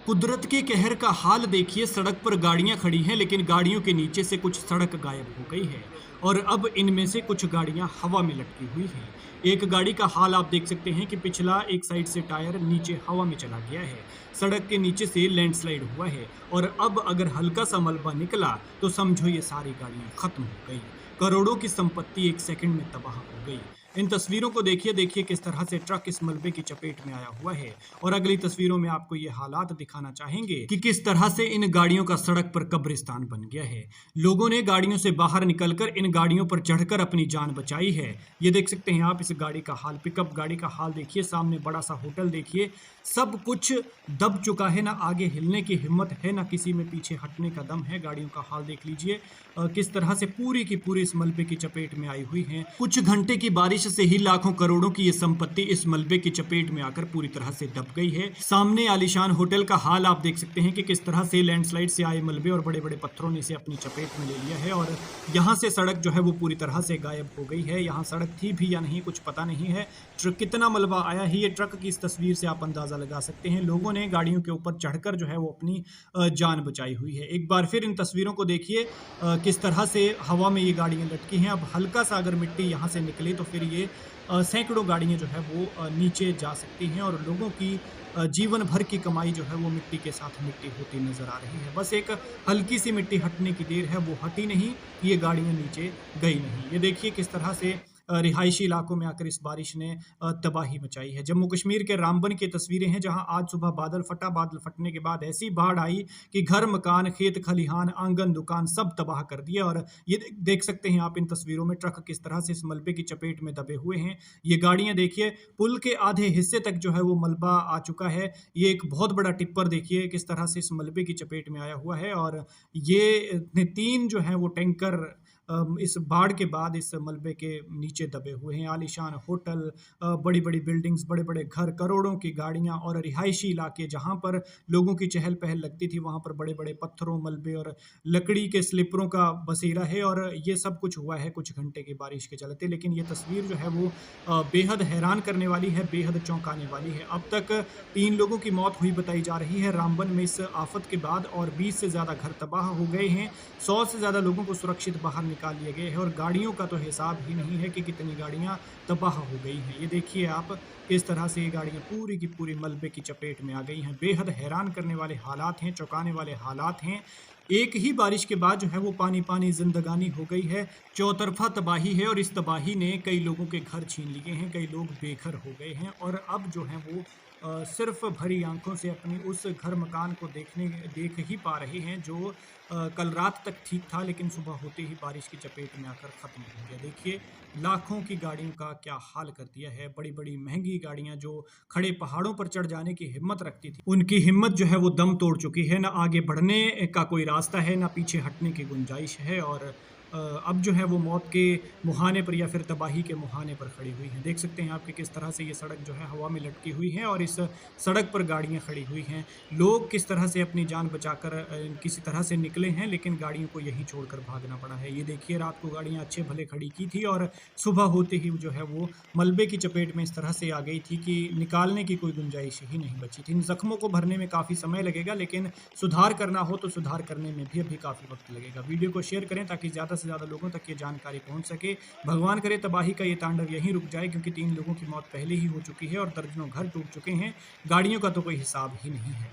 कुदरत के कहर का हाल देखिए। सड़क पर गाड़ियां खड़ी हैं लेकिन गाड़ियों के नीचे से कुछ सड़क गायब हो गई है और अब इनमें से कुछ गाड़ियां हवा में लटकी हुई हैं। एक गाड़ी का हाल आप देख सकते हैं कि पिछला एक साइड से टायर नीचे हवा में चला गया है। सड़क के नीचे से लैंडस्लाइड हुआ है और अब अगर हल्का सा मलबा निकला तो समझो ये सारी गाड़ियां खत्म हो गई। करोड़ों की संपत्ति एक सेकंड में तबाह हो गई। इन तस्वीरों को देखिए किस तरह से ट्रक इस मलबे की चपेट में आया हुआ है और अगली तस्वीरों में आपको ये हालात दिखाना चाहेंगे कि किस तरह से इन गाड़ियों का सड़क पर कब्रिस्तान बन गया है। लोगों ने गाड़ियों से बाहर निकलकर इन गाड़ियों पर चढ़कर अपनी जान बचाई है। ये देख सकते हैं आप इस गाड़ी का हाल, पिकअप गाड़ी का हाल देखिए। सामने बड़ा सा होटल देखिए, सब कुछ दब चुका है, ना आगे हिलने की हिम्मत है, ना किसी में पीछे हटने का दम है। गाड़ियों का हाल देख लीजिए किस तरह से पूरी की पूरी इस मलबे की चपेट में आई हुई है। कुछ घंटे की बारिश से ही लाखों करोड़ों की ये संपत्ति इस मलबे की चपेट में आकर पूरी तरह से दब गई है। सामने आलीशान होटल का हाल आप देख सकते हैं कि किस तरह से लैंडस्लाइड से आए मलबे और बड़े बड़े पत्थरों ने इसे अपनी चपेट में ले लिया है और यहाँ से सड़क जो है वो पूरी तरह से गायब हो गई है। यहाँ सड़क थी भी या नहीं कुछ पता नहीं है। ट्रक कितना मलबा आया है ये ट्रक की इस तस्वीर से आप अंदाजा लगा सकते हैं। लोगों ने गाड़ियों के ऊपर चढ़कर जो है वो अपनी जान बचाई हुई है। एक बार फिर इन तस्वीरों को देखिए किस तरह से हवा में ये गाड़ियां लटकी हैं। अब हल्का सा अगर मिट्टी यहाँ से निकले तो फिर ये सैकड़ों गाड़ियां जो है वो नीचे जा सकती हैं और लोगों की जीवन भर की कमाई जो है वो मिट्टी के साथ मिट्टी होती नजर आ रही है। बस एक हल्की सी मिट्टी हटने की देर है, वो हटी नहीं, ये गाड़ियां नीचे गई नहीं। ये देखिए किस तरह से रिहायशी इलाकों में आकर इस बारिश ने तबाही मचाई है। जम्मू कश्मीर के रामबन की तस्वीरें हैं जहां आज सुबह बादल फटा। बादल फटने के बाद ऐसी बाढ़ आई कि घर मकान खेत खलिहान आंगन दुकान सब तबाह कर दिया। और ये देख सकते हैं आप इन तस्वीरों में ट्रक किस तरह से इस मलबे की चपेट में दबे हुए हैं। ये गाड़ियां देखिए, पुल के आधे हिस्से तक जो है वो मलबा आ चुका है। ये एक बहुत बड़ा टिप्पर देखिए किस तरह से इस मलबे की चपेट में आया हुआ है और ये तीन जो है वो टैंकर इस बाढ़ के बाद इस मलबे के नीचे दबे हुए हैं। आलीशान होटल, बड़ी बड़ी बिल्डिंग्स, बड़े बड़े घर, करोड़ों की गाड़ियां और रिहायशी इलाके जहां पर लोगों की चहल पहल लगती थी वहां पर बड़े बड़े पत्थरों मलबे और लकड़ी के स्लिपरों का बसेरा है। और ये सब कुछ हुआ है कुछ घंटे की बारिश के चलते। लेकिन ये तस्वीर जो है वो बेहद हैरान करने वाली है, बेहद चौंकाने वाली है। अब तक 3 लोगों की मौत हुई बताई जा रही है रामबन में इस आफत के बाद और 20 से ज़्यादा घर तबाह हो गए हैं। 100 से ज़्यादा लोगों को सुरक्षित बाहर निकाल लिए गए हैं और गाड़ियों का तो हिसाब ही नहीं है कि कितनी गाड़ियां तबाह हो गई हैं। ये देखिए आप किस तरह से ये गाड़ियां पूरी की पूरी मलबे की चपेट में आ गई हैं। बेहद हैरान करने वाले हालात हैं, चौंकाने वाले हालात हैं। एक ही बारिश के बाद जो है वो पानी पानी जिंदगानी हो गई है। चौतरफा तबाही है और इस तबाही ने कई लोगों के घर छीन लिए हैं, कई लोग बेघर हो गए हैं और अब जो है वो सिर्फ भरी आंखों से अपनी उस घर मकान को देख ही पा रहे हैं जो कल रात तक ठीक था लेकिन सुबह होते ही बारिश की चपेट में आकर ख़त्म हो गया। देखिए लाखों की गाड़ियों का क्या हाल कर दिया है। बड़ी बड़ी महंगी गाड़ियां जो खड़े पहाड़ों पर चढ़ जाने की हिम्मत रखती थी, उनकी हिम्मत जो है वो दम तोड़ चुकी है। ना आगे बढ़ने का कोई रास्ता है, ना पीछे हटने की गुंजाइश है और अब जो है वो मौत के मुहाने पर या फिर तबाही के मुहाने पर खड़ी हुई हैं। देख सकते हैं आप कि किस तरह से ये सड़क जो है हवा में लटकी हुई है और इस सड़क पर गाड़ियां खड़ी हुई हैं। लोग किस तरह से अपनी जान बचाकर किसी तरह से निकले हैं लेकिन गाड़ियों को यहीं छोड़कर भागना पड़ा है। ये देखिए रात को गाड़ियां अच्छे भले खड़ी की थी और सुबह होते ही जो है वो मलबे की चपेट में इस तरह से आ गई थी कि निकालने की कोई गुंजाइश ही नहीं बची थी। इन जख्मों को भरने में काफ़ी समय लगेगा लेकिन सुधार करना हो तो सुधार करने में भी अभी काफ़ी वक्त लगेगा। वीडियो को शेयर करें ताकि ज़्यादा से ज़्यादा लोगों तक ये जानकारी पहुंच सके। भगवान करे तबाही का ये तांडव यहीं रुक जाए क्योंकि 3 लोगों की मौत पहले ही हो चुकी है और दर्जनों घर टूट चुके हैं। गाड़ियों का तो कोई हिसाब ही नहीं है।